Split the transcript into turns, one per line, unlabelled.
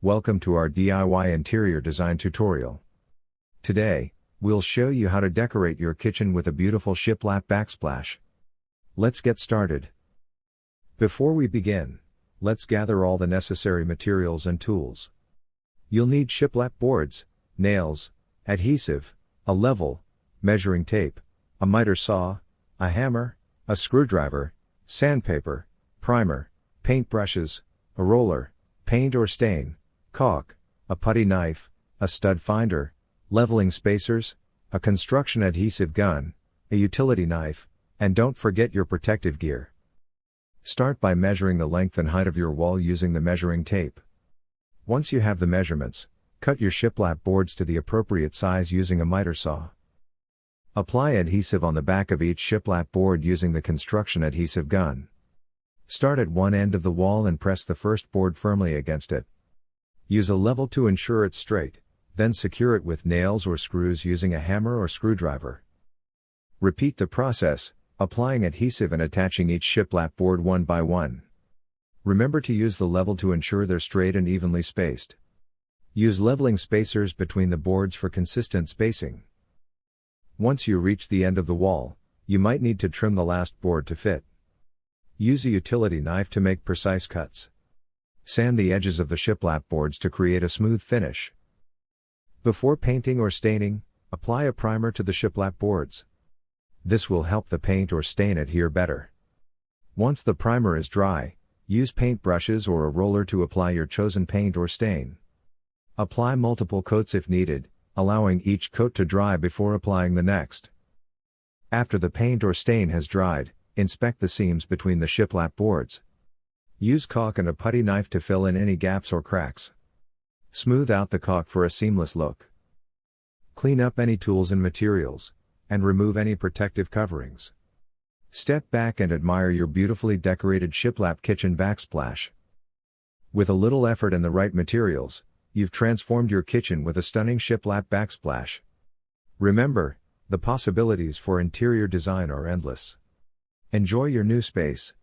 Welcome to our DIY interior design tutorial. Today, we'll show you how to decorate your kitchen with a beautiful shiplap backsplash. Let's get started. Before we begin, let's gather all the necessary materials and tools. You'll need shiplap boards, nails, adhesive, a level, measuring tape, a miter saw, a hammer, a screwdriver, sandpaper, primer, paint brushes, a roller, paint or stain, caulk, a putty knife, a stud finder, leveling spacers, a construction adhesive gun, a utility knife, and don't forget your protective gear. Start by measuring the length and height of your wall using the measuring tape. Once you have the measurements, cut your shiplap boards to the appropriate size using a miter saw. Apply adhesive on the back of each shiplap board using the construction adhesive gun. Start at one end of the wall and press the first board firmly against it. Use a level to ensure it's straight, then secure it with nails or screws using a hammer or screwdriver. Repeat the process, applying adhesive and attaching each shiplap board one by one. Remember to use the level to ensure they're straight and evenly spaced. Use leveling spacers between the boards for consistent spacing. Once you reach the end of the wall, you might need to trim the last board to fit. Use a utility knife to make precise cuts. Sand the edges of the shiplap boards to create a smooth finish. Before painting or staining, apply a primer to the shiplap boards. This will help the paint or stain adhere better. Once the primer is dry, use paint brushes or a roller to apply your chosen paint or stain. Apply multiple coats if needed, allowing each coat to dry before applying the next. After the paint or stain has dried, inspect the seams between the shiplap boards. Use caulk and a putty knife to fill in any gaps or cracks. Smooth out the caulk for a seamless look. Clean up any tools and materials, and remove any protective coverings. Step back and admire your beautifully decorated shiplap kitchen backsplash. With a little effort and the right materials, you've transformed your kitchen with a stunning shiplap backsplash. Remember, the possibilities for interior design are endless. Enjoy your new space,